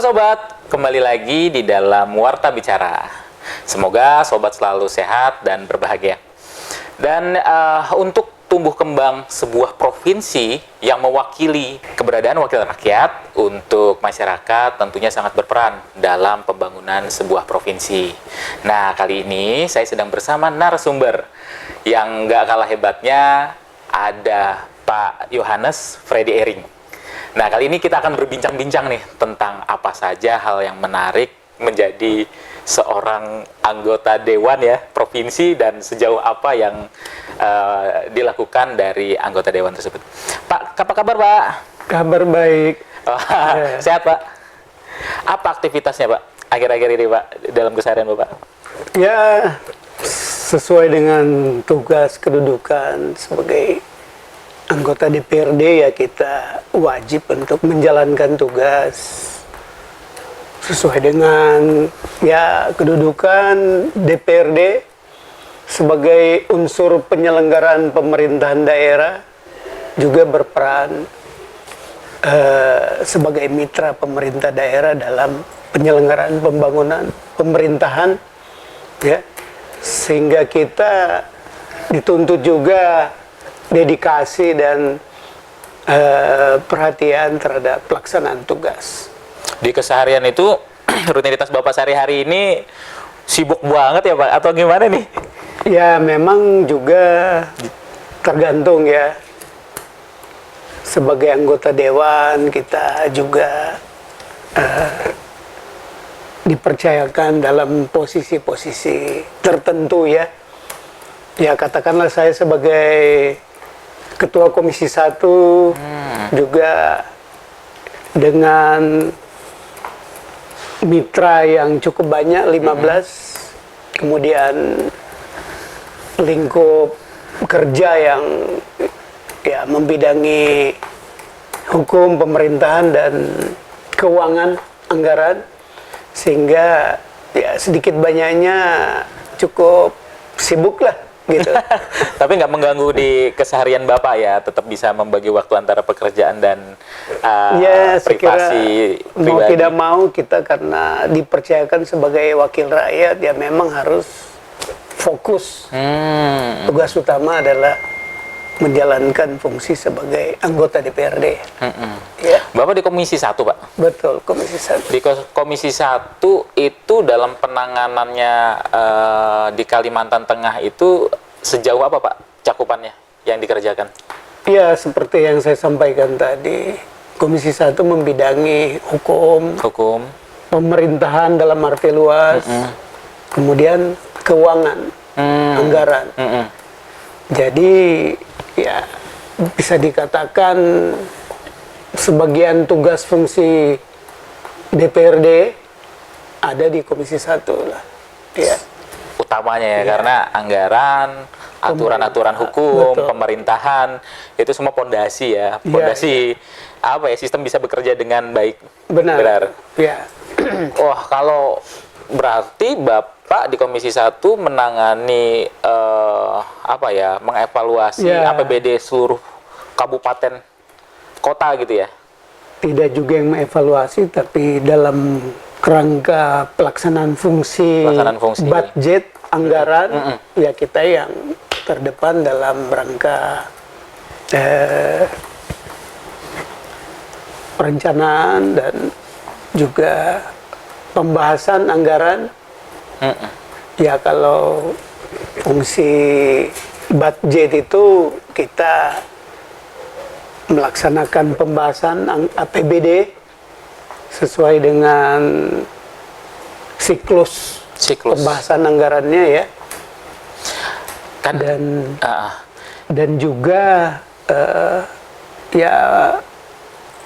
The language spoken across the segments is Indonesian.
sobat, kembali lagi di dalam Warta Bicara. Semoga sobat selalu sehat dan berbahagia. Dan untuk tumbuh kembang sebuah provinsi yang mewakili keberadaan wakil rakyat untuk masyarakat tentunya sangat berperan dalam pembangunan sebuah provinsi. Nah, kali ini saya sedang bersama narasumber yang nggak kalah hebatnya, ada Pak Yohanes Freddy Ering. Nah, kali ini kita akan berbincang-bincang nih tentang apa saja hal yang menarik menjadi seorang anggota dewan ya provinsi dan sejauh apa yang dilakukan dari anggota dewan tersebut. Pak, apa kabar Pak? Kabar baik. Sehat Pak? Apa aktivitasnya Pak akhir-akhir ini Pak dalam keseharian Bapak? Ya, sesuai dengan tugas kedudukan sebagai anggota DPRD ya kita wajib untuk menjalankan tugas sesuai dengan ya kedudukan DPRD sebagai unsur penyelenggaraan pemerintahan daerah, juga berperan sebagai mitra pemerintah daerah dalam penyelenggaraan pembangunan pemerintahan ya, sehingga kita dituntut juga dedikasi dan perhatian terhadap pelaksanaan tugas. Di keseharian itu rutinitas Bapak sehari-hari ini sibuk banget ya Pak atau gimana nih? Ya memang juga tergantung ya. Sebagai anggota dewan kita juga dipercayakan dalam posisi-posisi tertentu ya. Ya katakanlah saya sebagai Ketua Komisi 1 juga dengan mitra yang cukup banyak 15, kemudian lingkup kerja yang ya membidangi hukum, pemerintahan dan keuangan, anggaran, sehingga ya sedikit banyaknya cukup sibuk lah gitu. Tapi nggak mengganggu di keseharian Bapak ya, tetap bisa membagi waktu antara pekerjaan dan ya, privasi mau pribadi. tidak mau kita karena dipercayakan sebagai wakil rakyat ya memang harus fokus. Tugas utama adalah menjalankan fungsi sebagai anggota DPRD. Ya. Bapak di Komisi 1 Pak? Betul, Komisi 1. Di Komisi 1 itu dalam penanganannya di Kalimantan Tengah itu sejauh apa Pak cakupannya yang dikerjakan? Ya, seperti yang saya sampaikan tadi, Komisi 1 membidangi hukum, pemerintahan dalam arti luas, kemudian keuangan, anggaran. Jadi, ya bisa dikatakan sebagian tugas fungsi DPRD ada di Komisi 1 lah. Ya. Utamanya ya, karena anggaran, aturan-aturan hukum, betul, pemerintahan, itu semua pondasi ya. Pondasi apa ya, sistem bisa bekerja dengan baik. Benar. Ya. Wah, kalau berarti Bapak di Komisi 1 menangani apa ya, mengevaluasi APBD seluruh kabupaten kota gitu ya? Tidak juga yang mengevaluasi, tapi dalam kerangka pelaksanaan fungsi budget, anggaran, ya kita yang terdepan dalam rangka perencanaan dan juga pembahasan anggaran. Ya kalau fungsi budget itu kita melaksanakan pembahasan APBD sesuai dengan siklus pembahasan anggarannya ya. Dan juga ya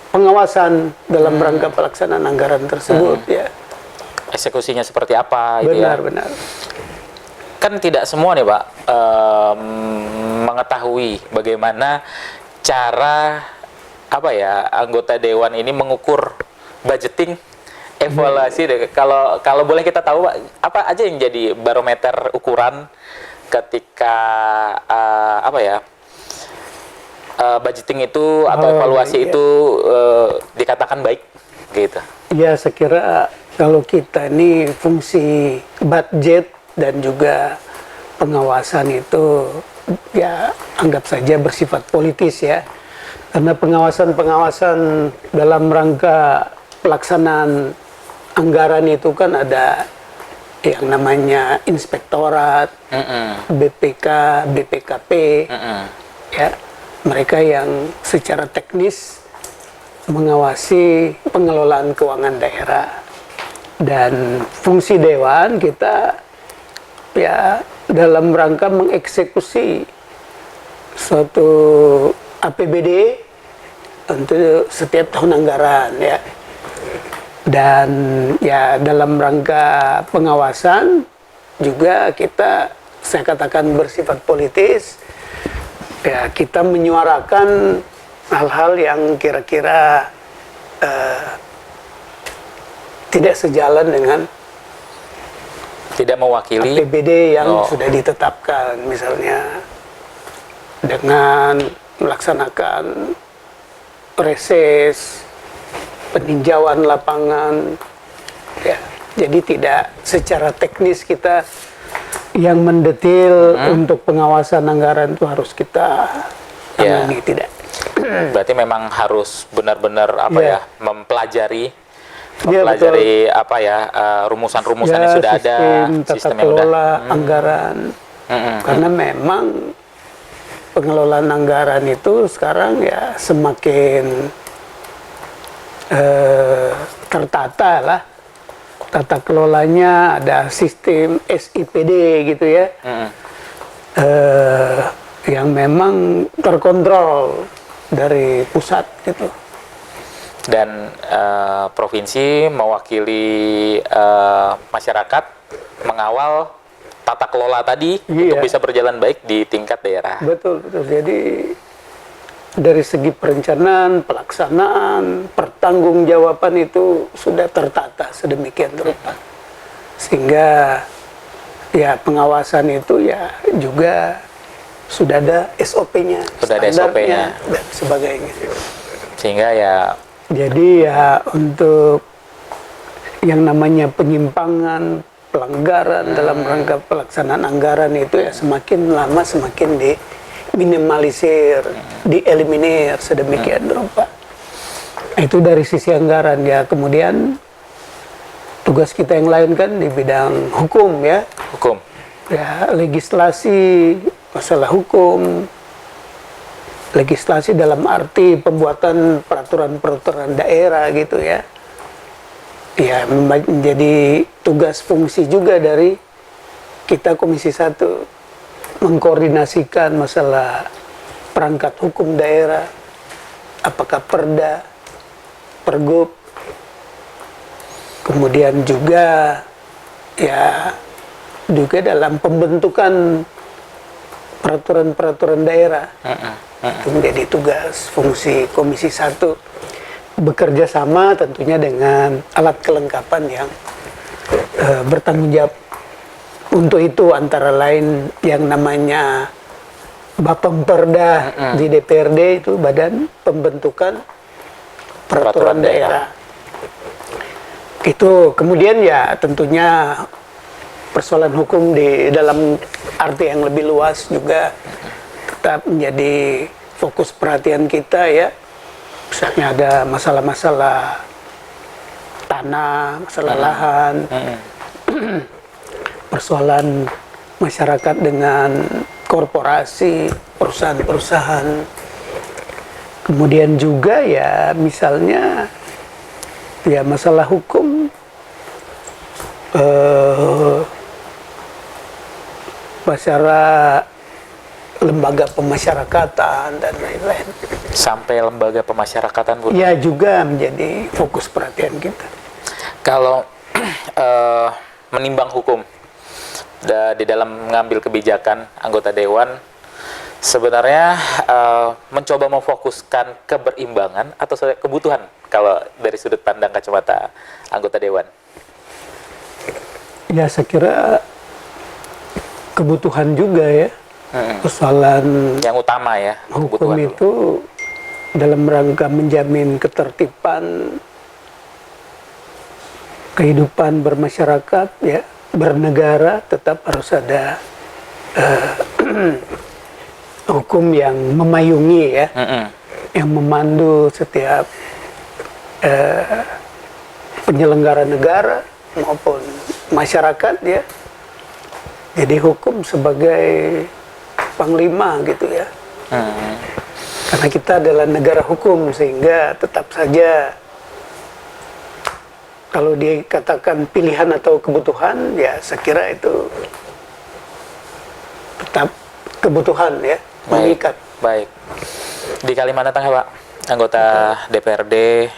pengawasan dalam rangka pelaksanaan anggaran tersebut ya. Eksekusinya seperti apa gitu ya? Benar. Kan tidak semua nih Pak mengetahui bagaimana cara apa ya anggota dewan ini mengukur budgeting, evaluasi. Kalau boleh kita tahu Pak, apa aja yang jadi barometer ukuran ketika apa ya budgeting itu atau evaluasi itu dikatakan baik? gitu. Ya, saya kira kalau kita ini fungsi budget dan juga pengawasan itu ya anggap saja bersifat politis ya. Karena pengawasan-pengawasan dalam rangka pelaksanaan anggaran itu kan ada yang namanya inspektorat, BPK, BPKP, ya, mereka yang secara teknis mengawasi pengelolaan keuangan daerah. Dan fungsi dewan kita ya dalam rangka mengeksekusi suatu APBD untuk setiap tahun anggaran ya. Dan ya dalam rangka pengawasan juga kita, saya katakan bersifat politis, ya kita menyuarakan hal-hal yang kira-kira tidak sejalan dengan tidak mewakili APBD yang sudah ditetapkan, misalnya dengan melaksanakan reses, peninjauan lapangan, ya. Jadi tidak secara teknis kita yang mendetil untuk pengawasan anggaran itu harus kita tangani, tidak. Berarti memang harus benar-benar mempelajari apa ya rumusan-rumusan yang sudah ada, sistem yang kelola anggaran. Karena memang pengelolaan anggaran itu sekarang ya semakin tertata lah, tata kelolanya ada sistem SIPD gitu ya, yang memang terkontrol dari pusat gitu. Dan provinsi mewakili masyarakat mengawal tata kelola tadi untuk bisa berjalan baik di tingkat daerah. Betul, betul. Jadi dari segi perencanaan, pelaksanaan, pertanggungjawaban itu sudah tertata sedemikian rupa. Sehingga ya pengawasan itu ya juga sudah ada SOP-nya, sudah ada SOP-nya dan sebagainya. Sehingga ya jadi ya untuk yang namanya penyimpangan, pelanggaran dalam rangka pelaksanaan anggaran itu ya semakin lama semakin diminimalisir, dieliminir sedemikian rupa. Itu dari sisi anggaran ya. Kemudian tugas kita yang lain kan di bidang hukum ya. Hukum. Ya, legislasi, masalah hukum. Legislasi dalam arti pembuatan peraturan-peraturan daerah gitu ya. Ya, menjadi tugas fungsi juga dari kita Komisi 1 mengkoordinasikan masalah perangkat hukum daerah, apakah Perda, Pergub, kemudian juga ya juga dalam pembentukan peraturan-peraturan daerah. Itu menjadi tugas fungsi Komisi 1, bekerja sama tentunya dengan alat kelengkapan yang bertanggung jawab untuk itu, antara lain yang namanya Bapemperda di DPRD, itu Badan Pembentukan Peraturan Daerah. Itu kemudian ya tentunya persoalan hukum di dalam arti yang lebih luas juga tetap menjadi fokus perhatian kita ya. Misalnya ada masalah-masalah tanah, masalah lahan, persoalan masyarakat dengan korporasi, perusahaan-perusahaan. Kemudian juga ya misalnya ya masalah hukum, masalah lembaga pemasyarakatan dan lain-lain. Sampai lembaga pemasyarakatan pun. Ya juga menjadi fokus perhatian kita. Kalau menimbang hukum di dalam mengambil kebijakan anggota dewan, sebenarnya mencoba memfokuskan keberimbangan atau kebutuhan kalau dari sudut pandang kacamata anggota dewan? Ya saya kira kebutuhan juga ya. Persoalan yang utama ya, hukum itu dalam rangka menjamin ketertiban kehidupan bermasyarakat, ya, bernegara, tetap harus ada hukum yang memayungi, ya, yang memandu setiap penyelenggara negara maupun masyarakat, ya. Jadi hukum sebagai panglima gitu, ya. Karena kita adalah negara hukum, sehingga tetap saja kalau dikatakan pilihan atau kebutuhan, ya saya kira itu tetap kebutuhan, ya, mengikat. Baik. Di Kalimantan Tengah, Pak, anggota DPRD,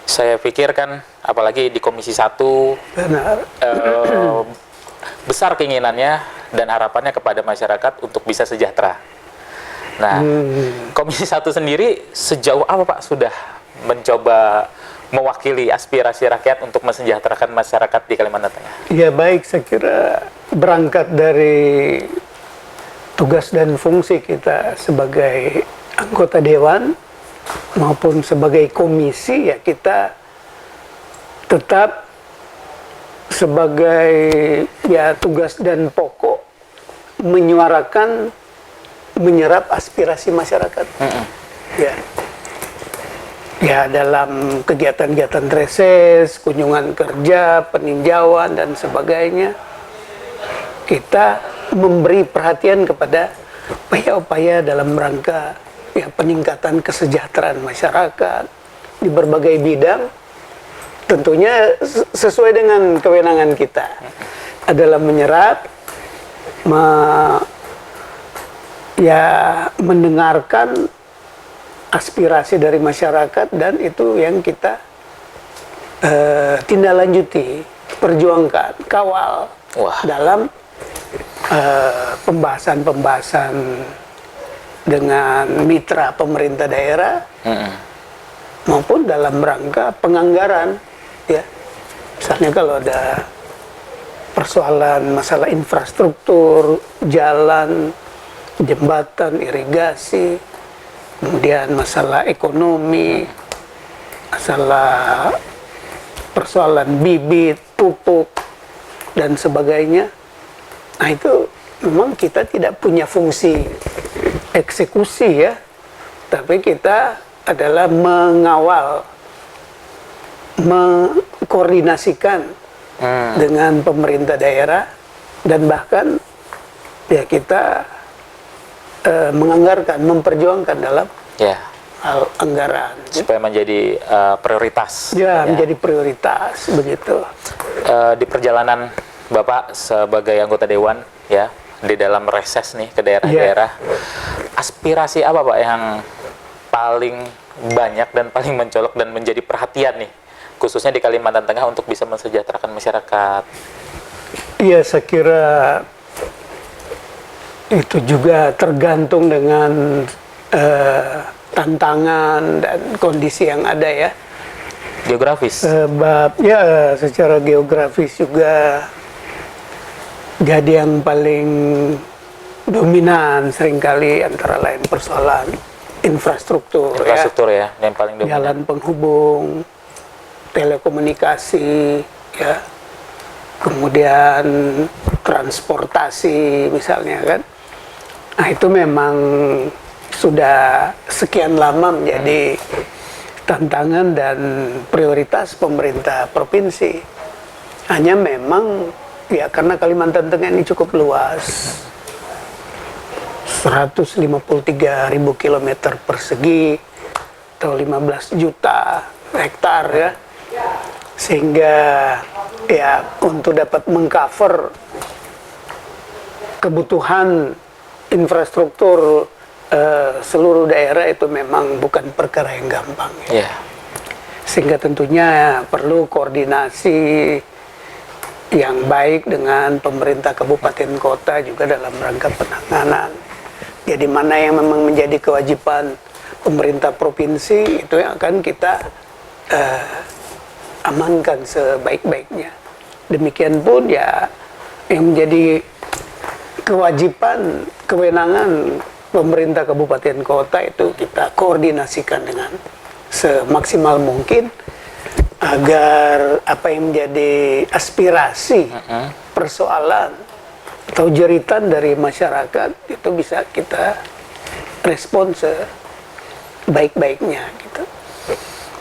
saya pikir kan, apalagi di Komisi 1, Benar. besar keinginannya dan harapannya kepada masyarakat untuk bisa sejahtera. Nah, Komisi 1 sendiri sejauh apa, Pak, sudah mencoba mewakili aspirasi rakyat untuk mensejahterakan masyarakat di Kalimantan Tengah? Ya baik, saya kira berangkat dari tugas dan fungsi kita sebagai anggota dewan maupun sebagai komisi, ya kita tetap sebagai, ya, tugas dan pokok menyuarakan, menyerap aspirasi masyarakat. Ya. Ya, dalam kegiatan-kegiatan reses, kunjungan kerja, peninjauan dan sebagainya, kita memberi perhatian kepada upaya-upaya dalam rangka, ya, peningkatan kesejahteraan masyarakat di berbagai bidang. Tentunya sesuai dengan kewenangan kita adalah menyerap, mendengarkan aspirasi dari masyarakat, dan itu yang kita tindak lanjuti, perjuangkan, kawal. Dalam pembahasan-pembahasan dengan mitra pemerintah daerah maupun dalam rangka penganggaran, ya. Misalnya kalau ada persoalan masalah infrastruktur, jalan, jembatan, irigasi, kemudian masalah ekonomi, masalah persoalan bibit, pupuk, dan sebagainya. Nah, itu memang kita tidak punya fungsi eksekusi, ya, tapi kita adalah mengawal, mengkoordinasikan dengan pemerintah daerah, dan bahkan, ya, kita menganggarkan, memperjuangkan dalam hal anggaran, supaya menjadi prioritas. Ya, menjadi prioritas, begitu. Di perjalanan Bapak sebagai anggota dewan, ya, di dalam reses nih ke daerah-daerah, aspirasi apa, Pak, yang paling banyak dan paling mencolok dan menjadi perhatian nih, khususnya di Kalimantan Tengah untuk bisa mensejahterakan masyarakat? Iya, saya kira itu juga tergantung dengan tantangan dan kondisi yang ada, ya. Geografis? Ya, secara geografis juga jadi yang paling dominan seringkali, antara lain persoalan infrastruktur, ya, yang paling dominan. Jalan penghubung, telekomunikasi, ya, kemudian transportasi misalnya, kan. Nah, itu memang sudah sekian lama menjadi tantangan dan prioritas pemerintah provinsi. Hanya memang, ya, karena Kalimantan Tengah ini cukup luas, 153.000 kilometer persegi atau 15 juta hektar, ya, sehingga, ya, untuk dapat mengcover kebutuhan infrastruktur seluruh daerah itu memang bukan perkara yang gampang, ya. Sehingga tentunya perlu koordinasi yang baik dengan pemerintah kabupaten kota juga dalam rangka penanganan. Jadi mana yang memang menjadi kewajiban pemerintah provinsi, itu yang akan kita amankan sebaik-baiknya. Demikian pun, ya, yang menjadi kewajiban, kewenangan pemerintah kabupaten kota itu kita koordinasikan dengan semaksimal mungkin agar apa yang menjadi aspirasi, persoalan atau jeritan dari masyarakat itu bisa kita respons sebaik-baiknya gitu.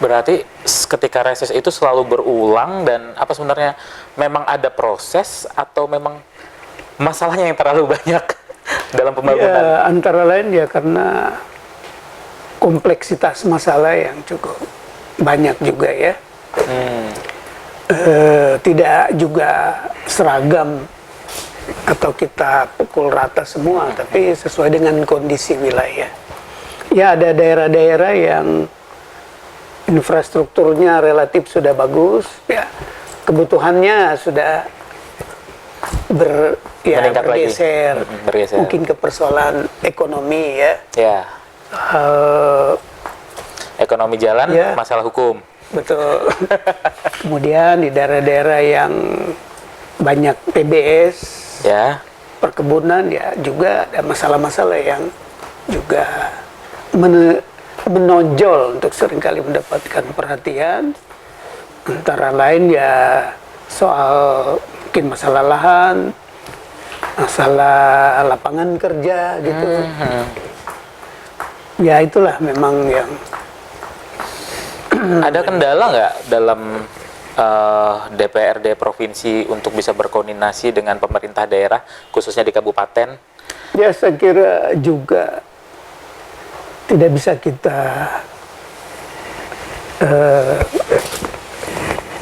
Berarti ketika reses itu selalu berulang dan apa sebenarnya memang ada proses atau memang masalahnya yang terlalu banyak dalam pembangunan? Ya, antara lain ya karena kompleksitas masalah yang cukup banyak juga ya. Tidak juga seragam atau kita pukul rata semua, tapi sesuai dengan kondisi wilayah. Ya, ada daerah-daerah yang infrastrukturnya relatif sudah bagus, ya kebutuhannya sudah Meningkat bergeser, bergeser. mungkin ke persoalan ekonomi ya. Ya, ekonomi jalan, Ya. masalah hukum. Betul. Kemudian di daerah-daerah yang banyak PBS, Ya, perkebunan ya juga ada masalah-masalah yang juga menonjol untuk seringkali mendapatkan perhatian. Antara lain ya soal mungkin masalah lahan, masalah lapangan kerja gitu. Ya itulah memang yang ada kendala nggak dalam DPRD provinsi untuk bisa berkoordinasi dengan pemerintah daerah, khususnya di kabupaten? ya saya kira juga tidak bisa kita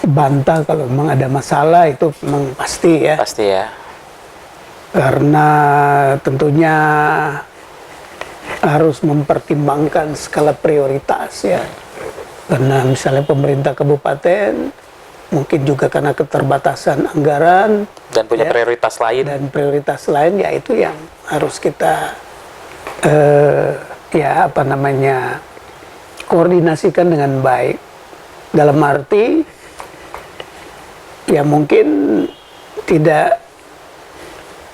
bantah kalau memang ada masalah, itu memang pasti ya. Pasti ya. Karena tentunya harus mempertimbangkan skala prioritas ya. Karena misalnya pemerintah kabupaten mungkin juga karena keterbatasan anggaran Dan punya ya, prioritas lain. dan prioritas lain ya itu yang harus kita ya apa namanya koordinasikan dengan baik, dalam arti ya mungkin tidak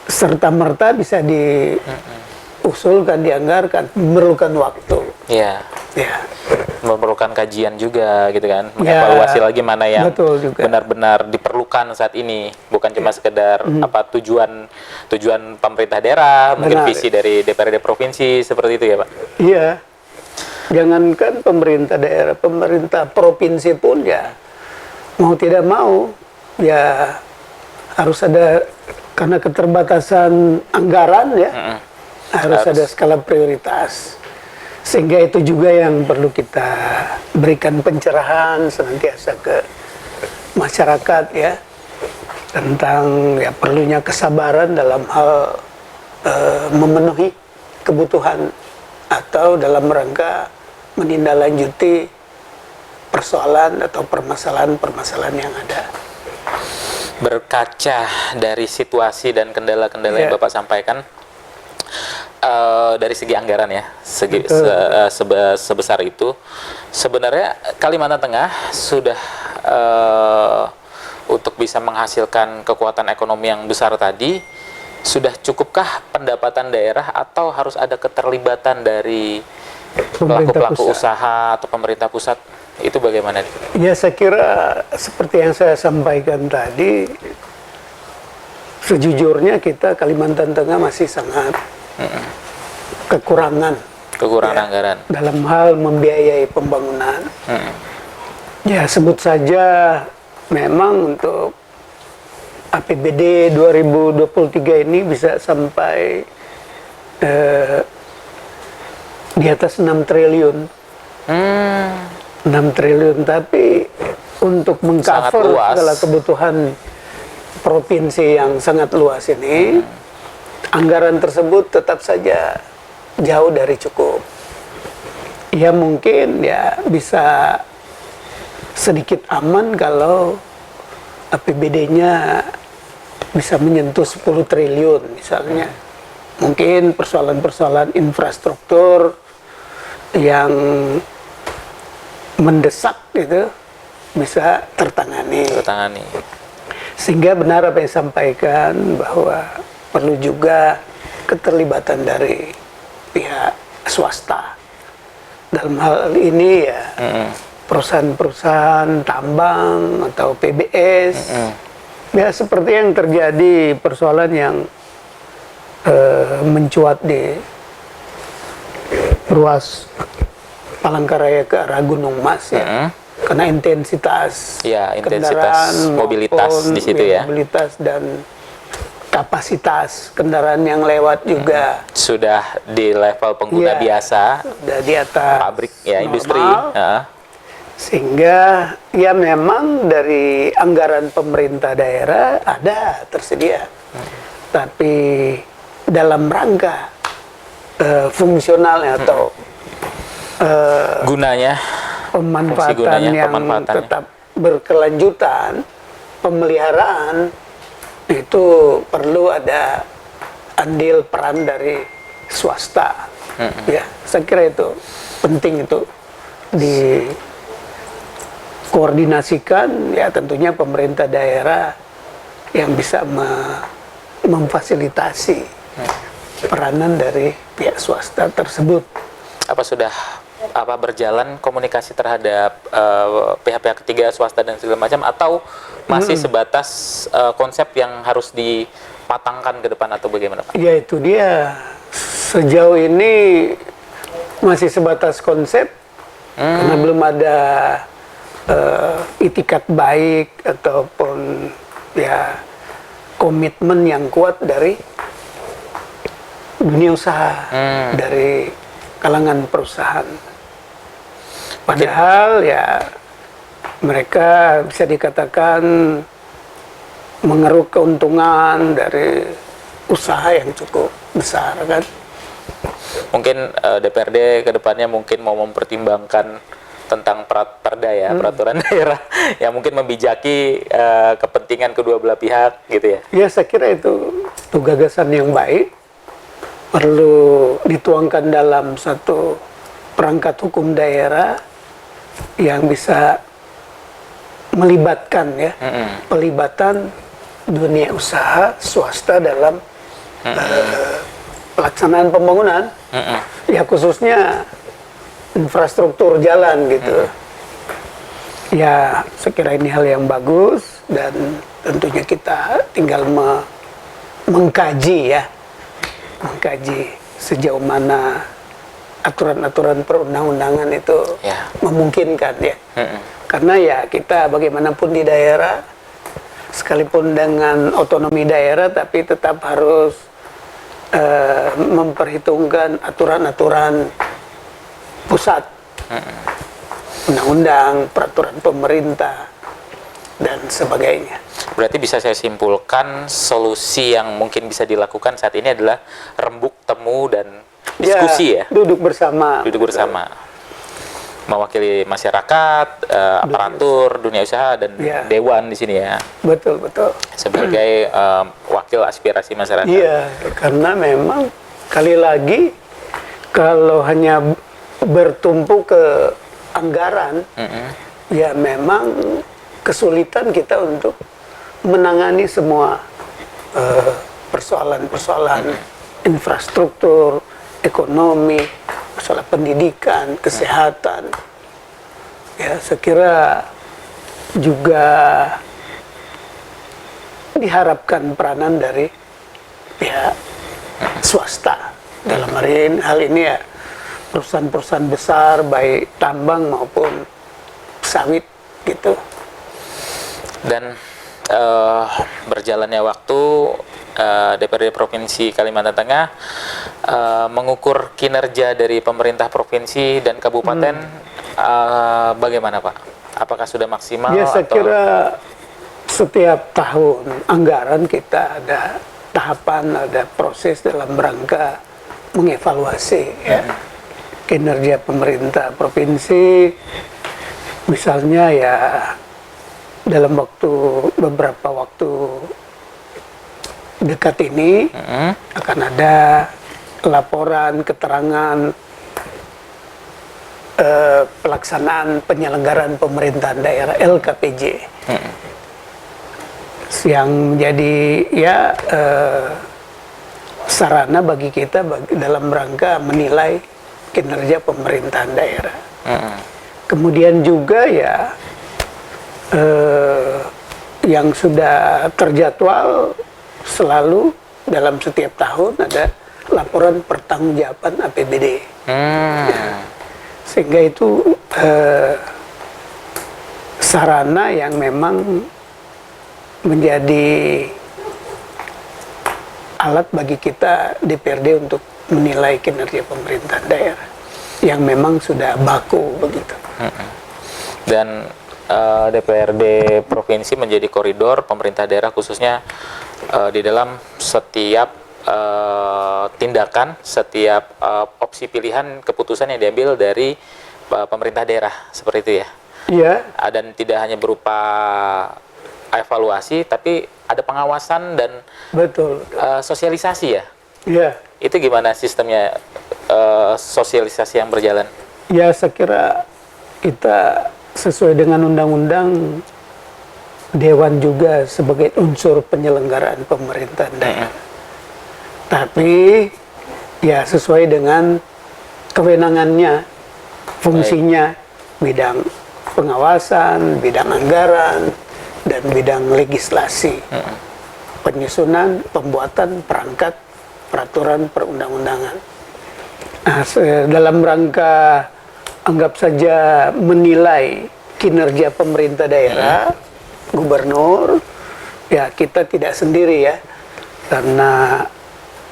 serta-merta bisa diusulkan, dianggarkan, memerlukan waktu. Iya. Ya, Memerlukan kajian juga gitu kan, Ya, mengevaluasi lagi mana yang betul juga. benar-benar diperlukan saat ini, bukan cuma sekedar apa tujuan pemerintah daerah, mungkin Benar. visi dari DPRD provinsi seperti itu ya Pak. iya. Jangankan pemerintah daerah, pemerintah provinsi pun ya mau tidak mau ya harus ada, karena keterbatasan anggaran ya, harus ada skala prioritas. Sehingga itu juga yang perlu kita berikan pencerahan senantiasa ke masyarakat ya, tentang ya perlunya kesabaran dalam hal memenuhi kebutuhan atau dalam rangka menindaklanjuti persoalan atau permasalahan-permasalahan yang ada. Berkaca dari situasi dan kendala-kendala yang Ya. Bapak sampaikan, dari segi anggaran ya, sebesar itu, sebenarnya Kalimantan Tengah sudah untuk bisa menghasilkan kekuatan ekonomi yang besar tadi, sudah cukupkah pendapatan daerah atau harus ada keterlibatan dari Pemerintah pelaku-pelaku pusat. usaha atau pemerintah pusat? Itu bagaimana? Ya saya kira seperti yang saya sampaikan tadi, sejujurnya kita Kalimantan Tengah masih sangat kekurangan Anggaran. dalam hal membiayai pembangunan. Ya sebut saja memang untuk APBD 2023 ini bisa sampai di atas 6 triliun. 6 triliun, tapi untuk Sangat mengcover luas. segala kebutuhan provinsi yang sangat luas ini, anggaran tersebut tetap saja jauh dari cukup. Ya mungkin ya bisa sedikit aman kalau APBD-nya bisa menyentuh 10 triliun misalnya. Mungkin persoalan-persoalan infrastruktur yang mendesak gitu bisa tertangani. Sehingga benar apa yang disampaikan bahwa perlu juga keterlibatan dari pihak swasta. Dalam hal ini ya perusahaan-perusahaan tambang atau PBS. Ya seperti yang terjadi persoalan yang mencuat di ruas Palangkaraya ke arah Gunung Mas ya. Karena intensitas kendaraan mobilitas di situ ya. Mobilitas dan kapasitas kendaraan yang lewat juga sudah di level pengguna biasa, sudah di atas pabrik ya, industri. Sehingga ya memang dari anggaran pemerintah daerah ada tersedia, tapi dalam rangka fungsionalnya atau gunanya, pemanfaatan yang tetap berkelanjutan, pemeliharaan itu perlu ada andil peran dari swasta. Ya, saya kira itu penting itu dikoordinasikan, ya tentunya pemerintah daerah yang bisa memfasilitasi peranan dari pihak swasta tersebut. Apa sudah berjalan komunikasi terhadap pihak-pihak ketiga, swasta dan segala macam, atau masih sebatas konsep yang harus dipatangkan ke depan atau bagaimana, Pak? Ya itu dia, sejauh ini masih sebatas konsep karena belum ada itikat baik ataupun ya komitmen yang kuat dari dunia usaha, dari kalangan perusahaan. Padahal ya mereka bisa dikatakan mengeruk keuntungan dari usaha yang cukup besar kan. Mungkin DPRD kedepannya mungkin mau mempertimbangkan tentang perda ya, peraturan daerah yang mungkin membijaki kepentingan kedua belah pihak gitu ya. Ya saya kira itu gagasan yang baik, perlu dituangkan dalam satu perangkat hukum daerah yang bisa melibatkan ya, pelibatan dunia usaha swasta dalam pelaksanaan pembangunan, ya khususnya infrastruktur jalan gitu. Ya saya kira ini hal yang bagus dan tentunya kita tinggal mengkaji sejauh mana aturan-aturan perundang-undangan itu memungkinkan ya. Karena ya kita bagaimanapun di daerah, sekalipun dengan otonomi daerah, tapi tetap harus memperhitungkan aturan-aturan pusat, undang-undang, peraturan pemerintah, dan sebagainya. Berarti bisa saya simpulkan solusi yang mungkin bisa dilakukan saat ini adalah rembuk temu dan diskusi ya. Duduk bersama. Duduk bersama. Mewakili masyarakat, aparatur, dunia usaha dan dewan di sini ya. Betul, betul. Sebagai wakil aspirasi masyarakat. Iya, karena memang kali lagi kalau hanya bertumpu ke anggaran, ya memang kesulitan kita untuk menangani semua persoalan-persoalan infrastruktur, ekonomi, masalah pendidikan, kesehatan. Ya, saya kira juga diharapkan peranan dari pihak swasta. Dalam hal ini ya perusahaan-perusahaan besar, baik tambang maupun sawit gitu. Dan berjalannya waktu, DPRD Provinsi Kalimantan Tengah mengukur kinerja dari pemerintah provinsi dan kabupaten, bagaimana Pak? Apakah sudah maksimal? Ya saya kira setiap tahun anggaran kita ada tahapan, ada proses dalam rangka mengevaluasi ya kinerja pemerintah provinsi. Misalnya ya dalam beberapa waktu dekat ini akan ada laporan keterangan pelaksanaan penyelenggaraan pemerintahan daerah LKPJ yang menjadi ya sarana bagi kita dalam rangka menilai kinerja pemerintahan daerah. Kemudian juga ya yang sudah terjadwal selalu dalam setiap tahun ada laporan pertanggungjawaban APBD. Sehingga itu sarana yang memang menjadi alat bagi kita DPRD untuk menilai kinerja pemerintahan daerah yang memang sudah baku begitu. Dan DPRD provinsi menjadi koridor pemerintah daerah khususnya di dalam setiap tindakan, setiap opsi pilihan keputusan yang diambil dari pemerintah daerah, seperti itu ya. Iya. Dan tidak hanya berupa evaluasi, tapi ada pengawasan dan Betul. sosialisasi ya. Iya. Itu gimana sistemnya sosialisasi yang berjalan? Ya, saya kira kita sesuai dengan undang-undang, Dewan juga sebagai unsur penyelenggaraan pemerintahan daerah. Tapi ya sesuai dengan kewenangannya, fungsinya, bidang pengawasan, bidang anggaran, dan bidang legislasi, penyusunan, pembuatan perangkat peraturan perundang-undangan. Nah, dalam rangka anggap saja menilai kinerja pemerintah daerah, gubernur, ya kita tidak sendiri ya, karena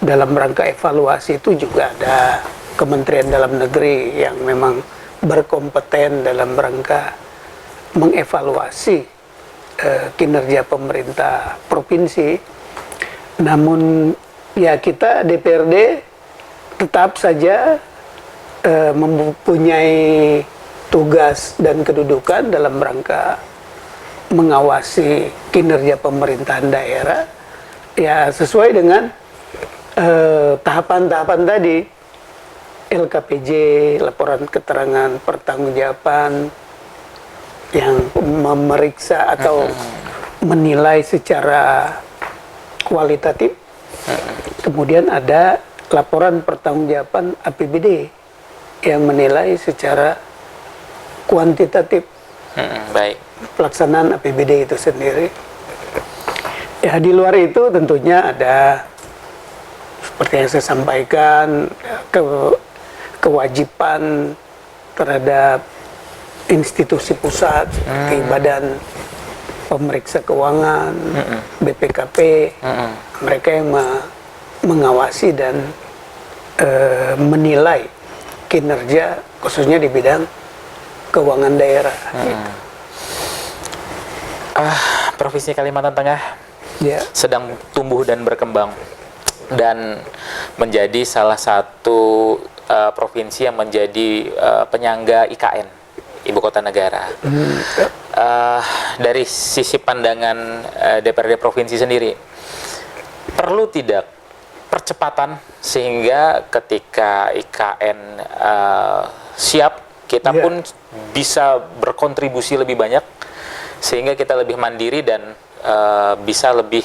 dalam rangka evaluasi itu juga ada Kementerian Dalam Negeri yang memang berkompeten dalam rangka mengevaluasi kinerja pemerintah provinsi. Namun ya kita DPRD tetap saja mempunyai tugas dan kedudukan dalam rangka mengawasi kinerja pemerintahan daerah ya sesuai dengan tahapan-tahapan tadi, LKPJ, laporan keterangan pertanggungjawaban yang memeriksa atau menilai secara kualitatif. Kemudian ada laporan pertanggungjawaban APBD yang menilai secara kuantitatif. Baik. Pelaksanaan APBD itu sendiri. Ya di luar itu tentunya ada seperti yang saya sampaikan kewajiban terhadap institusi pusat seperti Badan Pemeriksa Keuangan, BPKP, mereka yang mengawasi dan menilai kinerja khususnya di bidang keuangan daerah. Provinsi Kalimantan Tengah sedang tumbuh dan berkembang dan menjadi salah satu provinsi yang menjadi penyangga IKN, Ibu Kota Negara. Dari sisi pandangan DPRD provinsi sendiri, perlu tidak percepatan sehingga ketika IKN siap, kita pun bisa berkontribusi lebih banyak sehingga kita lebih mandiri dan bisa lebih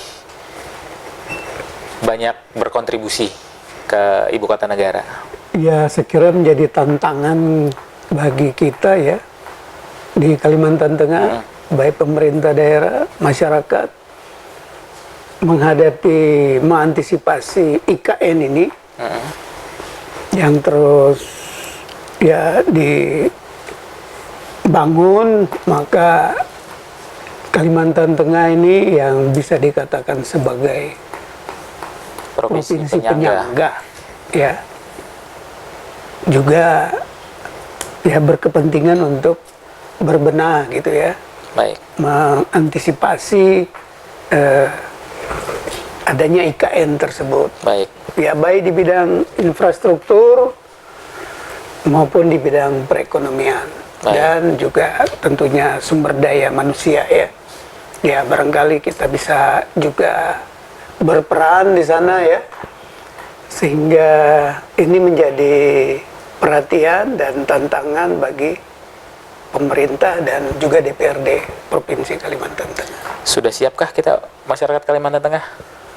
banyak berkontribusi ke Ibu Kota Negara. Ya, saya kira menjadi tantangan bagi kita ya di Kalimantan Tengah, baik pemerintah daerah, masyarakat, mengantisipasi IKN ini yang terus ya dibangun, maka Kalimantan Tengah ini yang bisa dikatakan sebagai provinsi penyangga ya juga ya berkepentingan untuk berbenah gitu ya. Baik. Mengantisipasi adanya IKN tersebut. Baik. Ya baik di bidang infrastruktur maupun di bidang perekonomian. Baik. Dan juga tentunya sumber daya manusia ya. Ya barangkali kita bisa juga berperan di sana ya. Sehingga ini menjadi perhatian dan tantangan bagi pemerintah dan juga DPRD Provinsi Kalimantan Tengah. Sudah siapkah kita masyarakat Kalimantan Tengah?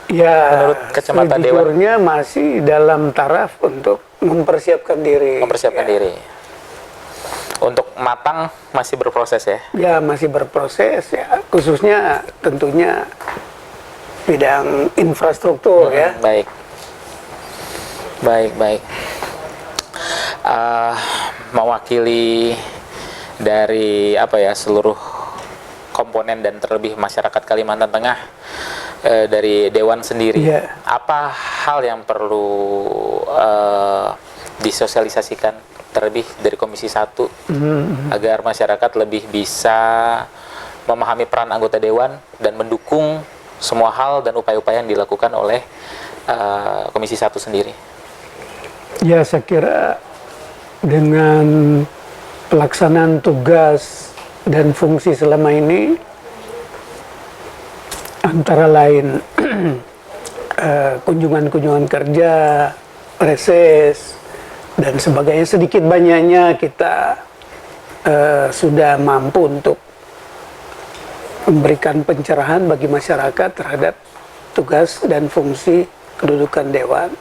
Ya, menurut kacamata Dewan? sejujurnya masih dalam taraf untuk mempersiapkan diri. Mempersiapkan diri. Untuk matang masih berproses ya? Ya masih berproses ya, khususnya tentunya bidang infrastruktur ya. Baik. Baik, baik. Mewakili dari seluruh komponen dan terlebih masyarakat Kalimantan Tengah, dari Dewan sendiri, apa hal yang perlu disosialisasikan terlebih dari Komisi 1 agar masyarakat lebih bisa memahami peran anggota Dewan dan mendukung semua hal dan upaya-upaya yang dilakukan oleh Komisi 1 sendiri? Ya, saya kira dengan pelaksanaan tugas dan fungsi selama ini, antara lain kunjungan-kunjungan kerja, reses, dan sebagainya, sedikit banyaknya kita sudah mampu untuk memberikan pencerahan bagi masyarakat terhadap tugas dan fungsi kedudukan Dewan.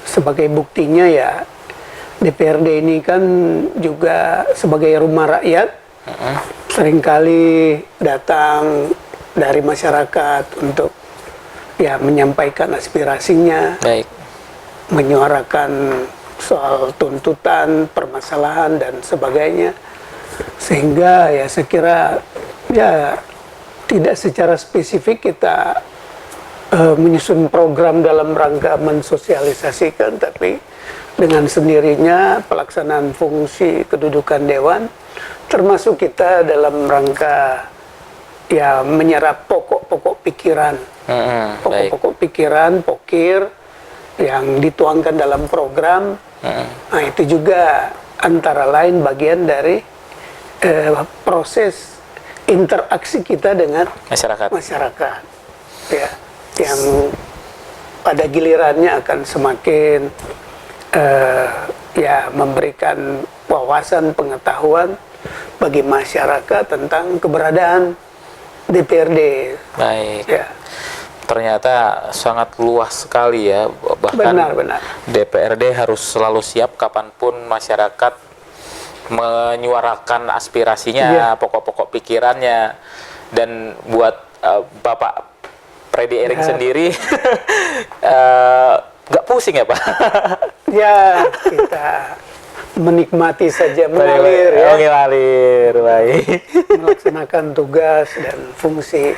Sebagai buktinya ya, DPRD ini kan juga sebagai rumah rakyat, seringkali datang dari masyarakat untuk ya menyampaikan aspirasinya, menyuarakan soal tuntutan, permasalahan dan sebagainya. Sehingga ya saya kira ya tidak secara spesifik kita menyusun program dalam rangka mensosialisasikan, tapi dengan sendirinya pelaksanaan fungsi kedudukan Dewan, termasuk kita dalam rangka ya menyerap pokok-pokok pikiran, pokok-pokok pikiran, pokir yang dituangkan dalam program. Nah, itu juga antara lain bagian dari proses interaksi kita dengan masyarakat ya, yang pada gilirannya akan semakin ya memberikan wawasan pengetahuan bagi masyarakat tentang keberadaan DPRD. Baik. Ya. Ternyata sangat luas sekali ya, bahkan benar. DPRD harus selalu siap kapanpun masyarakat menyuarakan aspirasinya, pokok-pokok pikirannya. Dan buat Bapak Freddy Ering sendiri nggak pusing ya Pak? Ya, kita menikmati saja, mengalir ya. Mengalir, baik. Melaksanakan tugas dan fungsi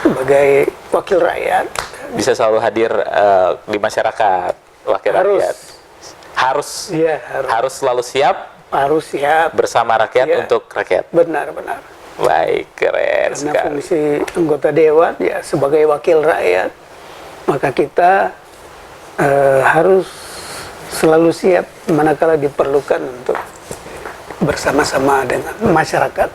sebagai wakil rakyat. Bisa selalu hadir di masyarakat, wakil rakyat. Harus selalu siap. Harus siap. Bersama rakyat, untuk rakyat. Benar. Baik, keren sekali. Karena fungsi anggota Dewan ya sebagai wakil rakyat, maka kita harus selalu siap manakala diperlukan untuk bersama-sama dengan masyarakat.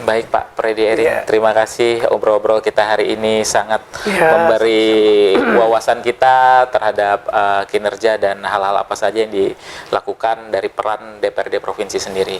Baik Pak Freddy Ering, terima kasih obrol-obrol kita hari ini sangat memberi wawasan kita terhadap kinerja dan hal-hal apa saja yang dilakukan dari peran DPRD Provinsi sendiri.